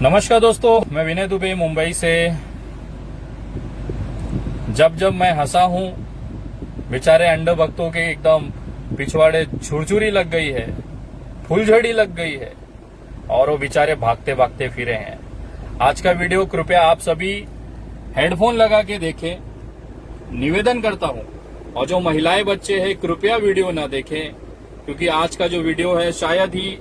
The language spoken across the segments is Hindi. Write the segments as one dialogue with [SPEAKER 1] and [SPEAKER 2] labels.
[SPEAKER 1] नमस्कार दोस्तों, मैं विनय दुबे मुंबई से। जब मैं हंसा हूं, बेचारे अंड भक्तों के एकदम पिछवाड़े छुरछुरी लग गई है, फुलझड़ी लग गई है और वो बेचारे भागते भागते फिरे हैं। आज का वीडियो कृपया आप सभी हेडफोन लगा के देखें, निवेदन करता हूं। और जो महिलाएं बच्चे हैं कृपया वीडियो ना देखें, क्योंकि आज का जो वीडियो है शायद ही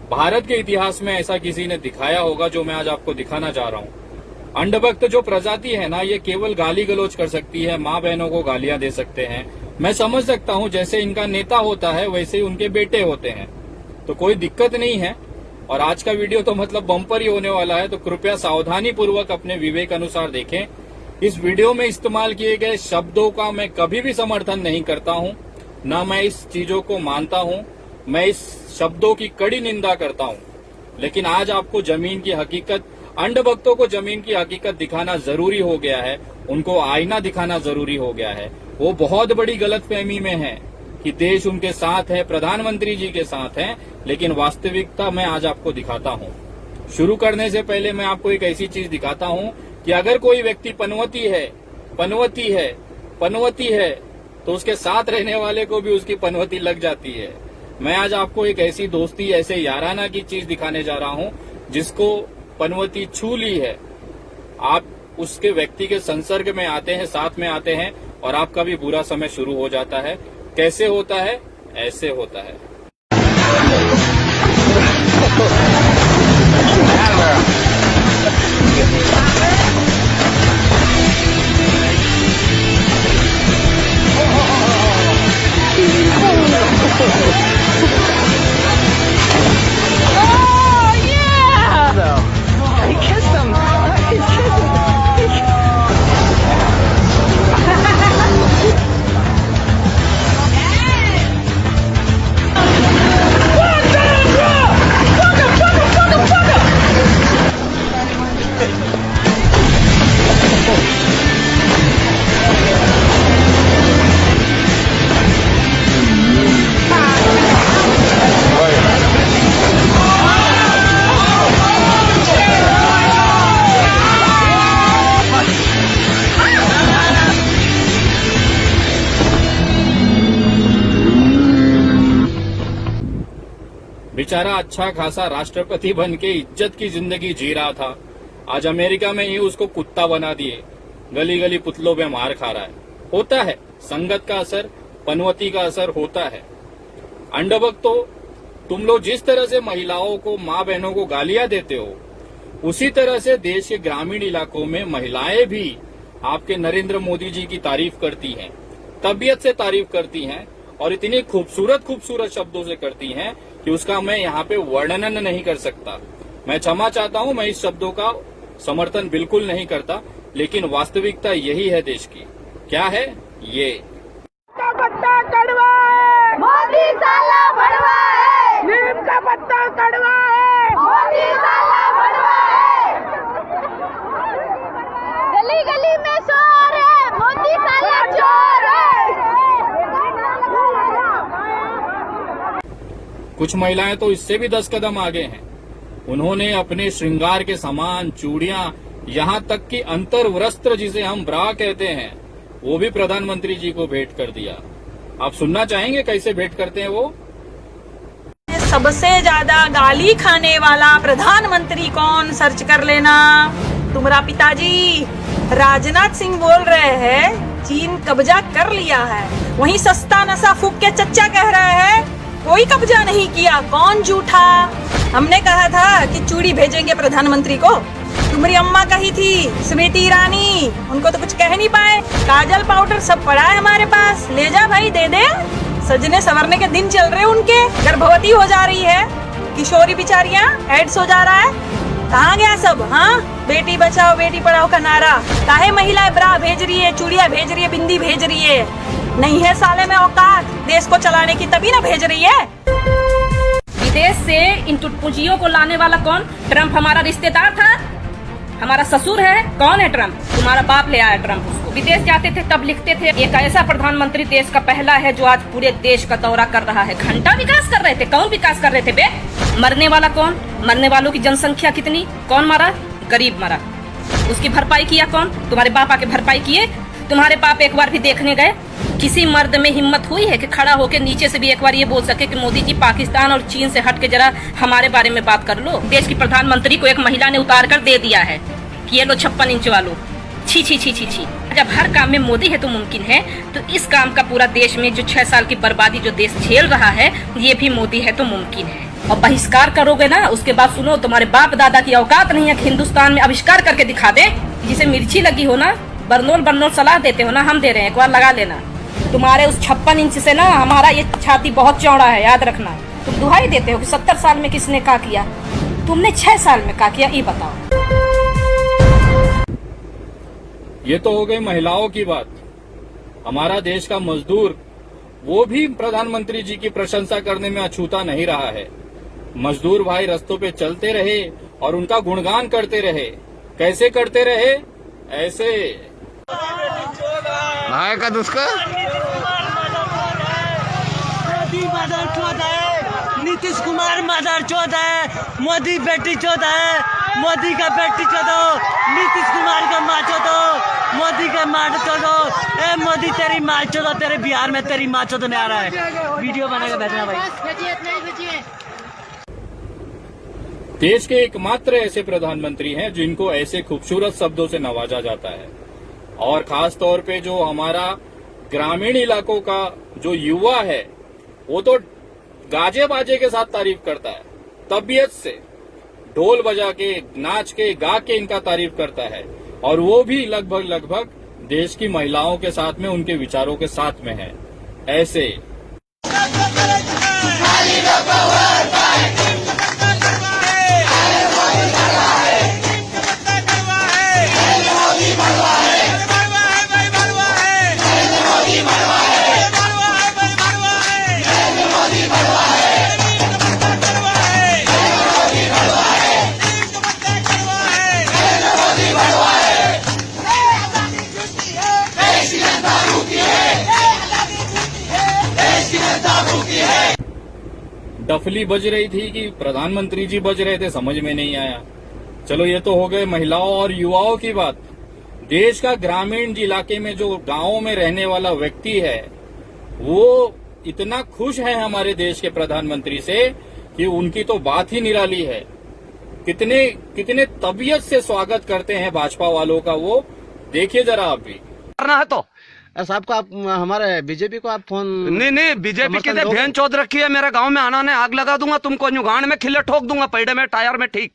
[SPEAKER 1] भारत के इतिहास में ऐसा किसी ने दिखाया होगा जो मैं आज आपको दिखाना चाह रहा हूँ। अंडभक्त जो प्रजाति है ना, ये केवल गाली गलौज कर सकती है, माँ बहनों को गालियां दे सकते हैं। मैं समझ सकता हूँ, जैसे इनका नेता होता है वैसे ही उनके बेटे होते हैं, तो कोई दिक्कत नहीं है। और आज का वीडियो तो मतलब बम्पर ही होने वाला है, तो कृपया सावधानी पूर्वक अपने विवेक अनुसार देखें। इस वीडियो में इस्तेमाल किए गए शब्दों का मैं कभी भी समर्थन नहीं करता हूँ, न मैं इस चीजों को मानता हूँ। मैं इस शब्दों की कड़ी निंदा करता हूँ। लेकिन आज आपको जमीन की हकीकत, अंडभक्तों को जमीन की हकीकत दिखाना जरूरी हो गया है, उनको आईना दिखाना जरूरी हो गया है। वो बहुत बड़ी गलतफहमी में है कि देश उनके साथ है, प्रधानमंत्री जी के साथ है, लेकिन वास्तविकता मैं आज आपको दिखाता हूँ। शुरू करने से पहले मैं आपको एक ऐसी चीज दिखाता हूँ कि अगर कोई व्यक्ति पनवती है तो उसके साथ रहने वाले को भी उसकी पनवती लग जाती है। मैं आज आपको एक ऐसी दोस्ती, ऐसे याराना की चीज दिखाने जा रहा हूं जिसको पनवती छू ली है। आप उसके व्यक्ति के संसर्ग में आते हैं, साथ में आते हैं और आपका भी बुरा समय शुरू हो जाता है। कैसे होता है? ऐसे होता है। बेचारा अच्छा खासा राष्ट्रपति बन के इज्जत की जिंदगी जी रहा था, आज अमेरिका में ही उसको कुत्ता बना दिए, गली गली पुतलों में मार खा रहा है। होता है, संगत का असर, पनवती का असर होता है। अंडभक्तों, तुम लोग जिस तरह से महिलाओं को, माँ बहनों को गालियां देते हो, उसी तरह से देश के ग्रामीण इलाकों में महिलाएं भी आपके नरेंद्र मोदी जी की तारीफ करती हैं, तबीयत से तारीफ करती हैं और इतनी खूबसूरत शब्दों से करती हैं कि उसका मैं यहाँ पे वर्णन नहीं कर सकता। मैं क्षमा चाहता हूँ, मैं इस शब्दों का समर्थन बिल्कुल नहीं करता, लेकिन वास्तविकता यही है देश की। क्या है ये?
[SPEAKER 2] पत्ता कड़वा है, मोदी साला भड़वा है। नीम का पत्ता कड़वा है, मोदी साला भड़वा है। गली गली में शोर है, मोदी साला चोर है।
[SPEAKER 1] कुछ महिलाएं तो इससे भी 10 कदम आगे हैं। उन्होंने अपने श्रृंगार के सामान, चूड़ियां, यहाँ तक कि अंतर वस्त्र जिसे हम ब्रा कहते हैं, वो भी प्रधानमंत्री जी को भेंट कर दिया। आप सुनना चाहेंगे कैसे भेंट करते हैं वो?
[SPEAKER 3] सबसे ज्यादा गाली खाने वाला प्रधानमंत्री कौन, सर्च कर लेना। तुम्हारा पिताजी राजनाथ सिंह बोल रहे हैं चीन कब्जा कर लिया है, वहीं सस्ता नशा फूक के चच्चा कह रहे हैं कोई कब्जा नहीं किया। कौन झूठा? हमने कहा था कि चूड़ी भेजेंगे प्रधानमंत्री को, तुम्हारी अम्मा कही थी, स्मृति ईरानी, उनको तो कुछ कह नहीं पाए। काजल पाउडर सब पड़ा है हमारे पास, ले जा भाई, दे दे। सजने संवरने के दिन चल रहे उनके, गर्भवती हो जा रही है, किशोरी बिचारियां, एड्स हो जा रहा है। कहाँ गया सब? हाँ, बेटी बचाओ बेटी पढ़ाओ का नारा। काहे महिलाएं ब्रा भेज रही है, चूड़ियां भेज रही है, बिंदी भेज रही है? नहीं है साले में औकात देश को चलाने की, तभी ना भेज रही है।
[SPEAKER 4] विदेश से इन टुटपुंजियों को लाने वाला कौन? ट्रम्प हमारा रिश्तेदार था, हमारा ससुर है। कौन है ट्रम्प? तुम्हारा बाप ले आया ट्रम्प उसको। विदेश जाते थे तब लिखते थे एक ऐसा प्रधानमंत्री देश का पहला है जो आज पूरे देश का दौरा कर रहा है। घंटा विकास कर रहे थे। कौन विकास कर रहे थे बे? मरने वाला कौन? मरने वालों की जनसंख्या कितनी? कौन मारा? गरीब मरा। उसकी भरपाई किया कौन? तुम्हारे बाप आके भरपाई किए? तुम्हारे बाप एक बार भी देखने गए? किसी मर्द में हिम्मत हुई है कि खड़ा होकर नीचे से भी एक बार ये बोल सके कि मोदी जी पाकिस्तान और चीन से हट के जरा हमारे बारे में बात कर लो? देश की प्रधानमंत्री को एक महिला ने उतार कर दे दिया है कि ये लो 56 इंच वालों। छी छी छी छी छी। जब हर काम में मोदी है तो मुमकिन है, तो इस काम का पूरा देश में जो 6 साल की बर्बादी जो देश झेल रहा है, ये भी मोदी है तो मुमकिन है। और बहिष्कार करोगे ना, उसके बाद सुनो तुम्हारे बाप दादा की औकात नहीं है कि हिंदुस्तान में आविष्कार करके दिखा दे। जिसे मिर्ची लगी हो ना, बरनोल सलाह देते हो ना, हम दे रहे हैं, एक बार लगा लेना। तुम्हारे उस 56 इंच से ना हमारा ये छाती बहुत चौड़ा है, याद रखना। तुम दुहाई देते हो कि 70 साल में किसने क्या किया, तुमने 6 साल में क्या किया, ये बताओ।
[SPEAKER 1] ये तो हो गई महिलाओं की बात। हमारा देश का मजदूर, वो भी प्रधानमंत्री जी की प्रशंसा करने में अछूता नहीं रहा है। मजदूर भाई रास्तों पे चलते रहे और उनका गुणगान करते रहे। कैसे करते रहे? ऐसे
[SPEAKER 5] का दुष्का
[SPEAKER 6] मोदी मदर चौथ है, नीतीश कुमार मदर चौथ है, मोदी बेटी चौथ है, मोदी का बेटी चौथ हो, नीतीश कुमार का माँ चौथ हो, मोदी का माँ चौथ हो। ए मोदी तेरी माँ चौथ हो, तेरे बिहार में तेरी माँ चौथ नहीं आ रहा है। वीडियो बनाकर भेजना भाई।
[SPEAKER 1] देश के एकमात्र ऐसे प्रधानमंत्री हैं जिनको ऐसे खूबसूरत शब्दों से नवाजा जाता है। और खास तौर पे जो हमारा ग्रामीण इलाकों का जो युवा है, वो तो गाजे बाजे के साथ तारीफ करता है, तबीयत से ढोल बजा के, नाच के, गा के इनका तारीफ करता है। और वो भी लगभग देश की महिलाओं के साथ में, उनके विचारों के साथ में है। ऐसे डफली बज रही थी कि प्रधानमंत्री जी बज रहे थे, समझ में नहीं आया। चलो ये तो हो गए महिलाओं और युवाओं की बात। देश का ग्रामीण इलाके में जो गांवों में रहने वाला व्यक्ति है, वो इतना खुश है हमारे देश के प्रधानमंत्री से कि उनकी तो बात ही निराली है। कितने तबीयत से स्वागत करते हैं भाजपा वालों का, वो देखिए जरा आप भी।
[SPEAKER 5] करना है तो
[SPEAKER 7] साहब को आप हमारे बीजेपी को आप फोन
[SPEAKER 5] नहीं बीजेपी की बहन चौध रखी है। मेरे गांव में आना ने आग लगा दूंगा, तुमको नुगान में खिले ठोक दूंगा, पैडे में टायर में ठीक।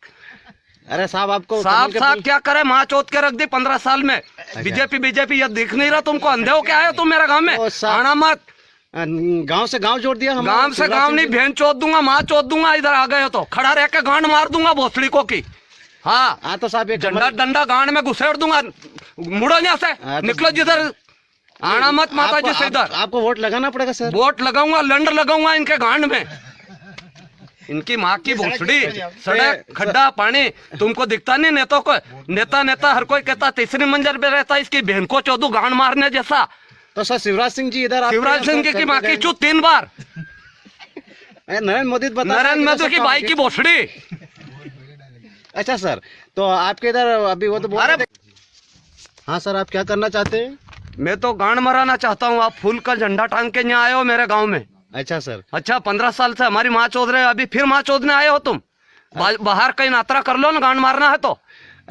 [SPEAKER 7] अरे साहब आपको
[SPEAKER 5] साहब क्या करे, माँ चौथ के रख दी 15 साल में। बीजेपी ये दिख नहीं रहा तुमको? अंधे हो क्या आए तुम मेरे गाँव में? आना मत।
[SPEAKER 7] गांव से गांव जोड़ दिया।
[SPEAKER 5] गांव से गांव नहीं, बहन चौथ दूंगा, माँ चौथ दूंगा। इधर आ गए हो तो खड़ा रह के गांड मार दूंगा भोसड़ी को की। हाँ
[SPEAKER 7] तो साहब
[SPEAKER 5] डंडा गांड में घुसेड़ दूंगा। मुड़ो यहाँ से, निकलो जिधर, आना मत माता जी से इधर।
[SPEAKER 7] आपको वोट लगाना पड़ेगा सर।
[SPEAKER 5] वोट लगाऊंगा, लंड लगाऊंगा इनके गांड में। इनकी माँ की भोसड़ी, सड़क, खड्डा, पानी तुमको दिखता नहीं? नेता को नेता हर कोई कहता तीसरी मंजिल पे रहता, इसकी बहन को चौदह गांड मारने जैसा।
[SPEAKER 7] तो सर शिवराज सिंह जी इधर,
[SPEAKER 5] शिवराज सिंह की माँ की चूत 3 बार।
[SPEAKER 7] नरेंद्र मोदी
[SPEAKER 5] की भाई की भोसड़ी।
[SPEAKER 7] अच्छा सर, तो आपके इधर अभी वो तो बोल रहे थे। हाँ सर, आप क्या करना चाहते हैं?
[SPEAKER 5] मैं तो गांड मराना चाहता हूँ। आप फूल का झंडा टांग के यहाँ आए हो मेरे गांव में।
[SPEAKER 7] अच्छा सर।
[SPEAKER 5] अच्छा 15 साल से हमारी माँ चौध रहे, अभी फिर माँ चौधने आए हो तुम? बाहर कहीं यात्रा कर लो ना, गांड मारना है तो।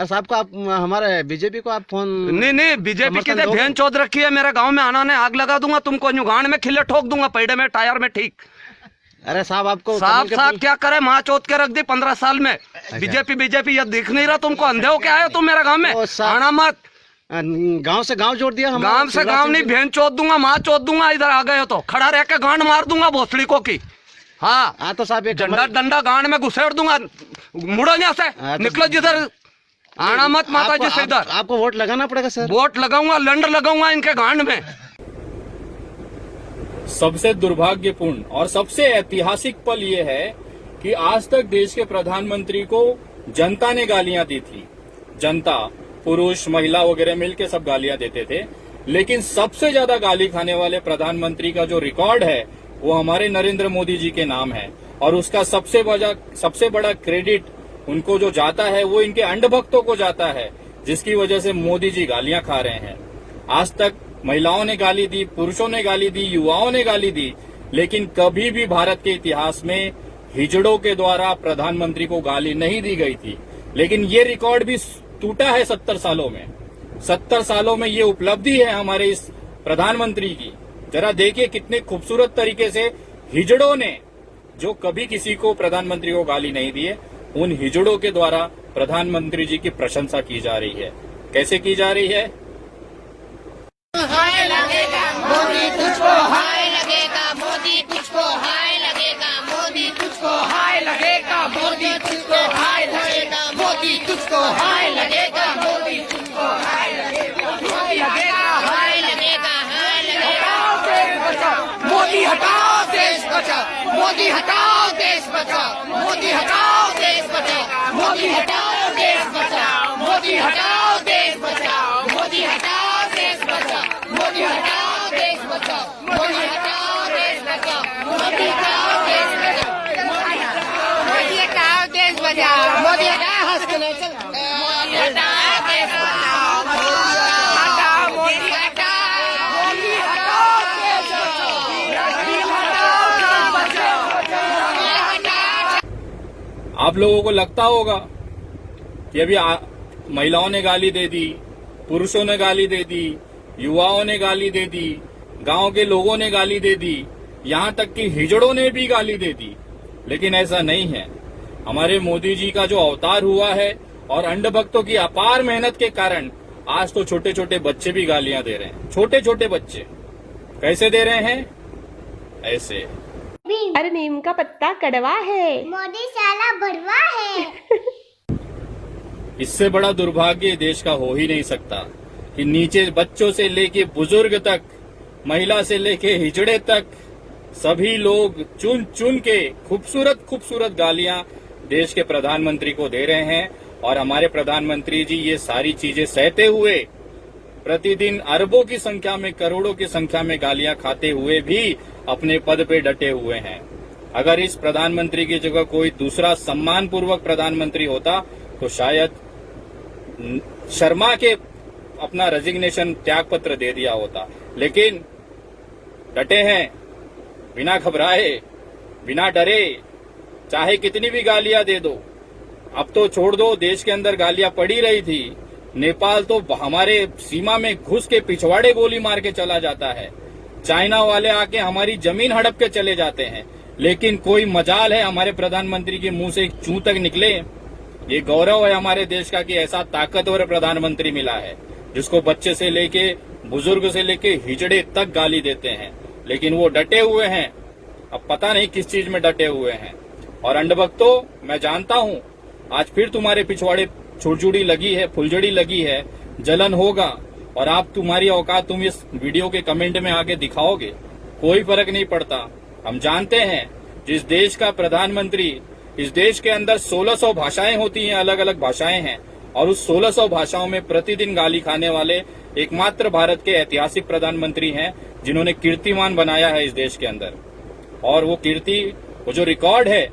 [SPEAKER 7] साहब को आप हमारे बीजेपी को आप फोन
[SPEAKER 5] नहीं बीजेपी की बहन चौध रखी है। मेरे गांव में आना ने आग लगा दूंगा, तुमको नुगान में खिले ठोक दूंगा, पैडे में टायर में ठीक।
[SPEAKER 7] अरे साहब आपको
[SPEAKER 5] साहब क्या करे, माँ चौथ के रख दी 15 साल में। बीजेपी ये दिख नहीं रहा तुमको? अंधे हो क्या आए तुम मेरे गाँव में? आना मत।
[SPEAKER 7] गांव से गांव जोड़ दिया।
[SPEAKER 5] गांव से गांव नहीं, बहन चौथ दूंगा, माँ चौथ दूंगा। इधर आ गए हो तो खड़ा रह के गांड मार दूंगा भोसड़ी को की। हाँ
[SPEAKER 7] तो साहब
[SPEAKER 5] डंडा गांड में घुसेड़ दूंगा। मुड़ो यहाँ से, निकलो जिधर, आना मत माता जी से इधर।
[SPEAKER 7] आपको वोट लगाना पड़ेगा सर।
[SPEAKER 5] वोट लगाऊंगा, लंड लगाऊंगा इनके गांड में।
[SPEAKER 1] सबसे दुर्भाग्यपूर्ण और सबसे ऐतिहासिक पल ये है कि आज तक देश के प्रधानमंत्री को जनता ने गालियां दी थी। जनता पुरुष महिला वगैरह मिलके सब गालियां देते थे, लेकिन सबसे ज्यादा गाली खाने वाले प्रधानमंत्री का जो रिकॉर्ड है वो हमारे नरेंद्र मोदी जी के नाम है। और उसका सबसे बड़ा क्रेडिट उनको जो जाता है वो इनके अंधभक्तों को जाता है, जिसकी वजह से मोदी जी गालियां खा रहे हैं। आज तक महिलाओं ने गाली दी, पुरुषों ने गाली दी, युवाओं ने गाली दी, लेकिन कभी भी भारत के इतिहास में हिजड़ों के द्वारा प्रधानमंत्री को गाली नहीं दी गई थी। लेकिन ये रिकॉर्ड भी टूटा है 70 सालों में। 70 सालों में ये उपलब्धि है हमारे इस प्रधानमंत्री की। जरा देखिए कितने खूबसूरत तरीके से हिजड़ों ने, जो कभी किसी को प्रधानमंत्री को गाली नहीं दिए, उन हिजड़ों के द्वारा प्रधानमंत्री जी की प्रशंसा की जा रही है। कैसे की जा रही है?
[SPEAKER 2] हाय लगेगा मोदी तुझको, हाय लगेगा मोदी तुझको, हाय लगेगा मोदी तुझको, हाय लगेगा मोदी तुझको, हाय लगेगा मोदी तुझको, हाय लगेगा मोदी तुझको, हाय लगेगा मोदी लगेगा, हाय लगेगा, हाय लगेगा। मोदी हटाओ देश बचाओ, मोदी हटाओ देश बचाओ, मोदी हटाओ देश बचाओ, मोदी हटाओ देश बचाओ, मोदी हटाओ देश बचाओ, मोदी हटाओ देश बचाओ, मोदी हटाओ देश बचाओ, मोदी हटाओ देश बचाओ, मोदी हटाओ देश बचाओ, मोदी हटाओ देश बचाओ, मोदी हटाओ हंसने चल, मोदी हटाओ देश बचाओ, मोदी हटाओ, मोदी हटाओ, मोदी हटाओ देश बचाओ, मोदी हटाओ देश बचाओ, मोदी हटाओ।
[SPEAKER 1] आप लोगों को लगता होगा कि अभी महिलाओं ने गाली दे दी, पुरुषों ने गाली दे दी, युवाओं ने गाली दे दी, गांव के लोगों ने गाली दे दी, यहां तक कि हिजड़ों ने भी गाली दे दी। लेकिन ऐसा नहीं है। हमारे मोदी जी का जो अवतार हुआ है और अंधभक्तों की अपार मेहनत के कारण आज तो छोटे छोटे बच्चे भी गालियां दे रहे हैं। छोटे छोटे बच्चे कैसे दे रहे हैं? ऐसे।
[SPEAKER 8] अरे नीम का पत्ता कड़वा है,
[SPEAKER 2] मोदी साला भड़वा है।
[SPEAKER 1] इससे बड़ा दुर्भाग्य देश का हो ही नहीं सकता कि नीचे बच्चों से लेके बुजुर्ग तक, महिला से लेके हिजड़े तक सभी लोग चुन चुन के खूबसूरत खूबसूरत गालियां देश के प्रधानमंत्री को दे रहे हैं। और हमारे प्रधानमंत्री जी ये सारी चीजें सहते हुए प्रतिदिन अरबों की संख्या में, करोड़ों की संख्या में गालियां खाते हुए भी अपने पद पे डटे हुए हैं। अगर इस प्रधानमंत्री की जगह कोई दूसरा सम्मानपूर्वक प्रधानमंत्री होता तो शायद शर्मा के अपना रेजिग्नेशन त्याग पत्र दे दिया होता। लेकिन डटे हैं, बिना घबराए, बिना डरे, चाहे कितनी भी गालियां दे दो। अब तो छोड़ दो, देश के अंदर गालियां पड़ी रही थी। नेपाल तो हमारे सीमा में घुस के पिछवाड़े गोली मार के चला जाता है। चाइना वाले आके हमारी जमीन हड़प के चले जाते हैं। लेकिन कोई मजाल है हमारे प्रधानमंत्री के मुंह से एक चू तक निकले। ये गौरव है हमारे देश का कि ऐसा ताकतवर प्रधानमंत्री मिला है, जिसको बच्चे से लेके बुजुर्ग से लेके हिजड़े तक गाली देते हैं। लेकिन वो डटे हुए हैं। अब पता नहीं किस चीज में डटे हुए हैं। और अंधभक्तों, मैं जानता हूं आज फिर तुम्हारे पिछवाड़े छुड़छुड़ी लगी है, फुलझड़ी लगी है, जलन होगा। और आप, तुम्हारी औकात तुम इस वीडियो के कमेंट में आके दिखाओगे, कोई फर्क नहीं पड़ता। हम जानते हैं जिस देश का प्रधानमंत्री, इस देश के अंदर 1600 भाषाएं होती हैं, अलग अलग भाषाएं हैं, और उस 1600 भाषाओं में प्रतिदिन गाली खाने वाले एकमात्र भारत के ऐतिहासिक प्रधानमंत्री हैं जिन्होंने कीर्तिमान बनाया है इस देश के अंदर। और वो कीर्ति, वो जो रिकॉर्ड है,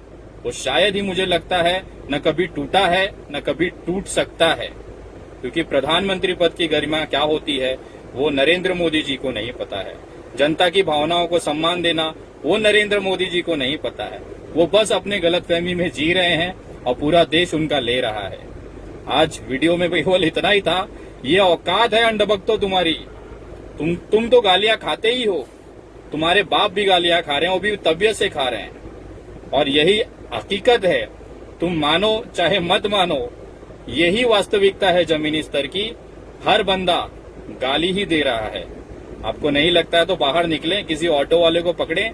[SPEAKER 1] वो शायद ही मुझे लगता है न कभी टूटा है न कभी टूट सकता है। क्योंकि प्रधानमंत्री पद की गरिमा क्या होती है वो नरेंद्र मोदी जी को नहीं पता है। जनता की भावनाओं को सम्मान देना वो नरेंद्र मोदी जी को नहीं पता है। वो बस अपने गलतफहमी में जी रहे हैं और पूरा देश उनका ले रहा है। आज वीडियो में केवल इतना ही था। ये औकात है अंधभक्तों तुम्हारी। तुम तो गालियां खाते ही हो, तुम्हारे बाप भी गालियां खा रहे हैं, वो भी तबीयत से खा रहे हैं। और यही हकीकत है, तुम मानो चाहे मत मानो, यही वास्तविकता है जमीनी स्तर की। हर बंदा गाली ही दे रहा है। आपको नहीं लगता है तो बाहर निकलें, किसी ऑटो वाले को पकड़ें,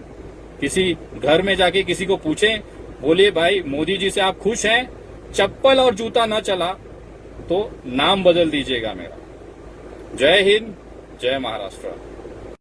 [SPEAKER 1] किसी घर में जाके किसी को पूछें, बोलिए भाई मोदी जी से आप खुश हैं? चप्पल और जूता न चला तो नाम बदल दीजिएगा मेरा। जय हिंद, जय महाराष्ट्र।